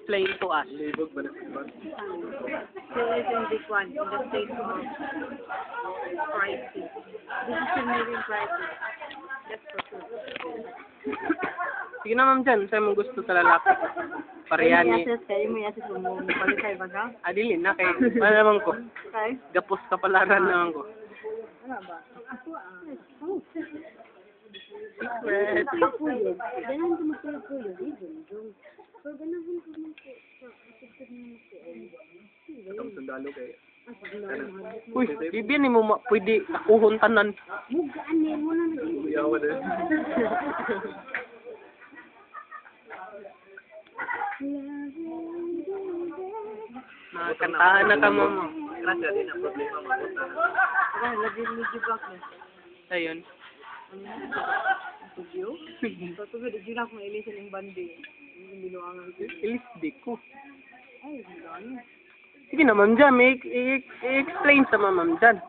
explain to us. Libog ba na siya? There is in this one, in the state of crisis. This is a living crisis. That's for sure. Sige na, ma'am, dyan. Sa'yo mo gusto sa lalaki. Parehani. Kayo mo yasis mo. Palisay ba ka? Adili na kay. Ano naman ko? Okay. Gapos kapalaran naman ko. Ano ba? Ako Secret. Puyod. Ganahan ko magpuyod. Even. Pero ganahan ko Itong sundalo kay... Uy, bibi ni mo pwede nakuhon tanan. Mugaan niya mo na naging. Uyawa din. Nakakantahan na ka, ma'am. Grabe din ang problema mo. Lagi medyo back na. Ayun. Tugyo? Tugyo, di na akong ilisan yung bandi. Yung binuangan ko. Ilis di ko. Ay, gano'n. Sige na, ma'am Jan. I-explain sa ma'am Jan.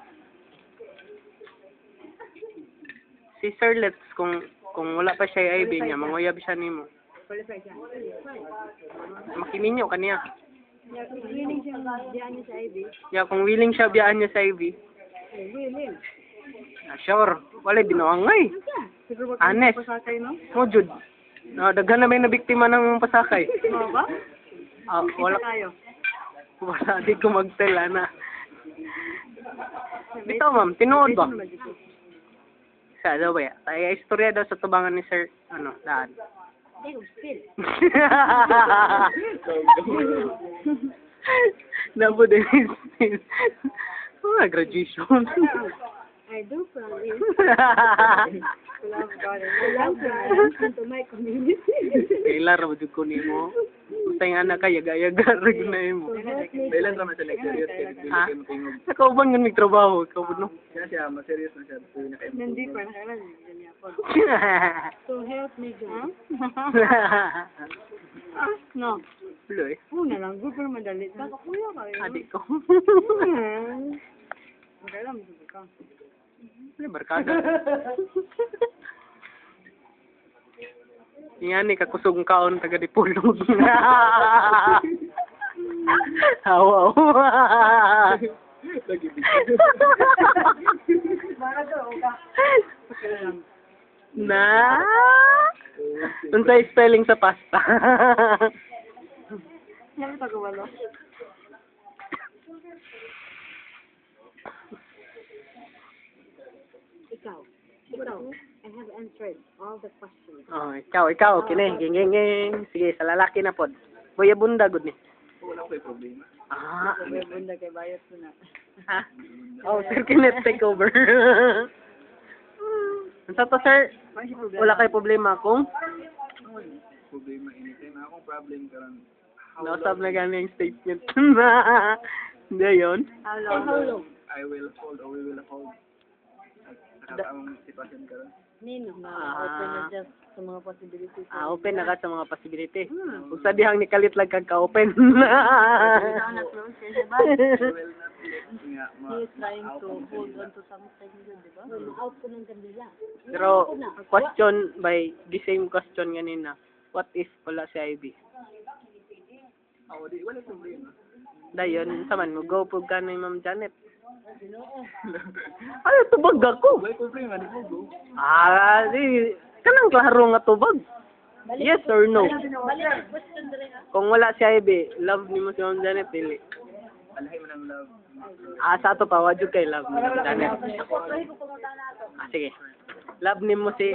Si Sir Let's, kung wala pa siya yung IB niya, manguyab siya ni mo. Qualify siya. Makininyo kaniya. Willing siya biyaan niya sa IB. Yeah, kung willing siya biyaan niya sa IB. Willing. Sure. Wala, binuangay. Siguro Honest. pasakay, no? Mo, Jud. Daghan na may nabiktima ng pasakay. Oo ba? Wala. Tayo. Wala, di ko magtala na. Dito, ma'am, tinuod ba? Sa daw ba ya? Ay, istorya daw sa tubangan ni Sir, daan. Ay, still. Nabo din. Graduation. I do promise. Love God to my community. Kailan raw jud ko nimo. Usay nga na kay yaga-yaga reg na imo. Kailan ka sa nag-serious kay Ha? Billy King? Sa kauban ngun nagtrabaho, kauban no. Siya, mas-serious na siya. Nandi pa na kailan niya ako. So help me God. No. Loy. Una lang, good pero madali. Baka kuya ka rin. Adik ko. Kailan mo ka? Ano barkada? Yan ni kakusog kaon taga Dipolog. Awaw. Lagi Na. Unsay spelling sa pasta? Yan pa gawalo. Ikaw. I have answered all the questions. Oh, ikaw, kini, geng. Sige, sa lalaki na pod. Boya bunda gud ni. Wala ko yung problema. May bunda kay bayot ko na. Ha? Oh, sir, kinet take over. Unsa to, sir? Wala kay problema kung Problema anytime. Akong problem karon. nausap na gani yung statement. Hindi yun. How long? I will hold or we will hold. Nakakaamang sitwasyon karon. Nino. Open na just sa mga possibilities. Open na ka sa mga possibility. Kung sa dihang nikalit lang kang ka-open. Na-close kasi ba? Nga, He is trying to hold on to something good, di ba? Out ko ng kandila. Pero, question by the same question ganina. What if wala si Ivy? Wala problema. Dayon, saman mo, go po ka na yung Ma'am Janet. Ay, tubag ako. Wala problema, di mo go. Di, kanang klaro nga tubag. Yes or no? Kung wala si Ivy, love ni mo si Ma'am Janet, dili. Alahay mo ng love. Sa ato pa, wadyo kay love ni Ma'am Janet. Sige. Love ni mo si...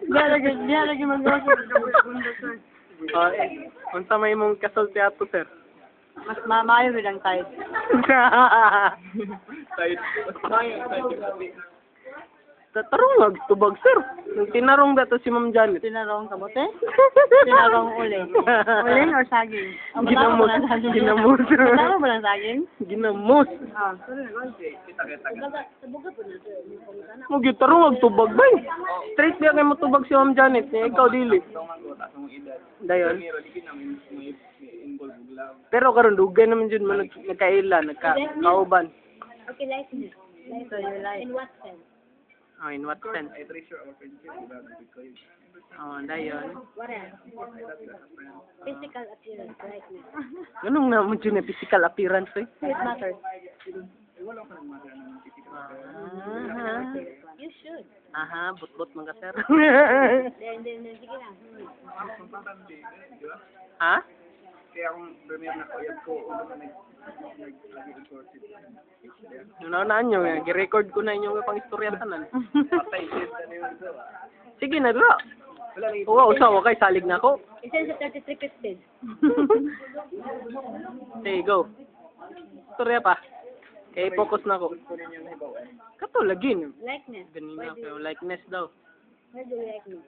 Diyan lagi mag-usap. Unsa may mong kasulti ato, sir? Mas mamayo lang tayo. Tight. Mas kaya, tight. Tarong tubag, sir. Nung tinarong dato si Ma'am Janet. Tinarong kamote? Tinarong uling. Uling or saging? Ginamos. Ginamos. Mataro ba ng saging? Ginamos. Sorry na Mo gitarong tubag bay. Straight biya kay mo tubag si Ma'am Janet, ikaw dili. Tongan ko, taas mong edad. Dayon. Pero di namin may involve ng love. Pero karon dugay naman jud man nagkaila, nagkauban. Okay, like me. So you like? In what sense? Oh, in what sense? I treasure our friendship, diba? Because Oh, dayon. What else? Physical appearance, right? Ganun na mo yun, physical appearance eh. It matters. wala ko nang mata ng physical. Aha. You should. Aha, but mga sir. Then, sige lang. Ang importante, di ba? Ha? Kaya kung premier na kuyat ko, ano na nag-record siya. Nunaan nyo, gi-record ko na inyong pang istoryatanan. Patay, shit, ano yun ito? Sige na, dra. Wala na Oo, usawa kay salig na ako. Isend sa 3350. Sige, go. Istorya pa. Kaya focus na ako. Gusto ninyo na hibawan. Kato, lagin. Likeness. Ganina, pero likeness daw. Where do you like me?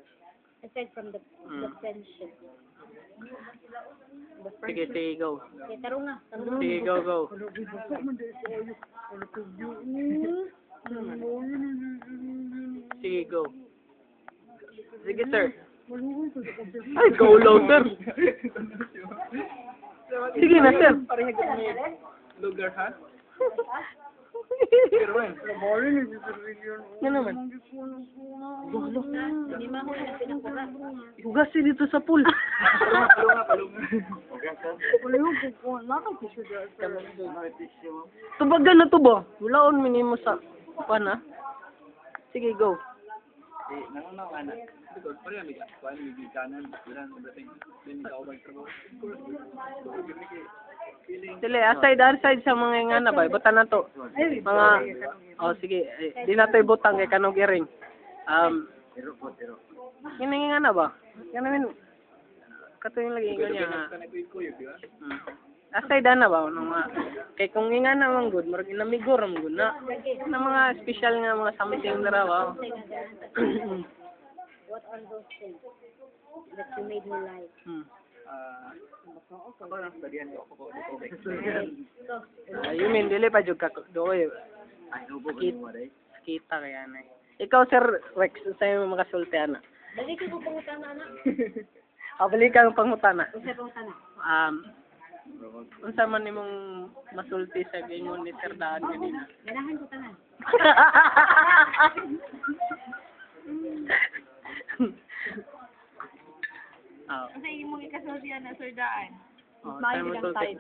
Aside from the friendship. The Sige, sige, go. Okay, tarong na. Tarong na. Sige, go, go. Sige, go. Sige, sir. Ay, go low, sir. Sige na, sir. Parang lugar, ha? Pero man, Yan naman. Hindi mo ako yung pinakura. Hugasin dito sa pool. palunga. Tubagan na to ba? Wala on minimo sa pana. Sige, go. Eh, nangunaw anak. Because parang may kuan may kanan, bilang everything. Then ikaw ba trabaho? Of course. Feeling Dili, aside sa mga nga na ba? Ibutan na to. Mga, oh sige, di na to ibutang kay kanong iring. pero. Yan ang nga na ba? Yan namin, kato yung lagi nga niya nga. Kanay-kuyo, di ba? Aside na ba? Nung mga, kay kung nga naman good, marag inamigor ang good na. Na mga special nga mga something na raw. What are those things that you made me like? Ako lang studian ko ako dito. So, You mean, dili pa jud ka doy. Ay, no po Kita kaya na. Ikaw, Sir Rex, sa'yo mga sultiana. dali ko pangutana na. Balik kang pangutana. Kasi pangutana. Unsa man nimong masulti sa gingon ni Sir Daan kanina? Ganahan ko tanan. Kasi imong ikasulti na Sir Daan. Maayo ang tide.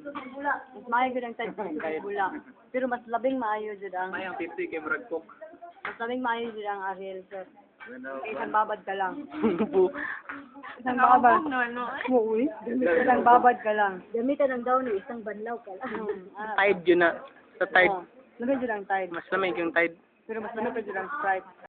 Mas maayo gud ang tide sa bula. Pero mas labing maayo jud ang May ang 50 kay Murag Cook. mas labing maayo jud ang Ariel sir. Isang babad ka lang. Bu. Isang babad. Uy. Isang babad ka lang. Gamitan ang daw ni isang banlaw ka lang. Tide yun na. Sa tide. Lamig jud ang tide. Mas lamig yung tide. Pero mas lamig jud ang Sprite.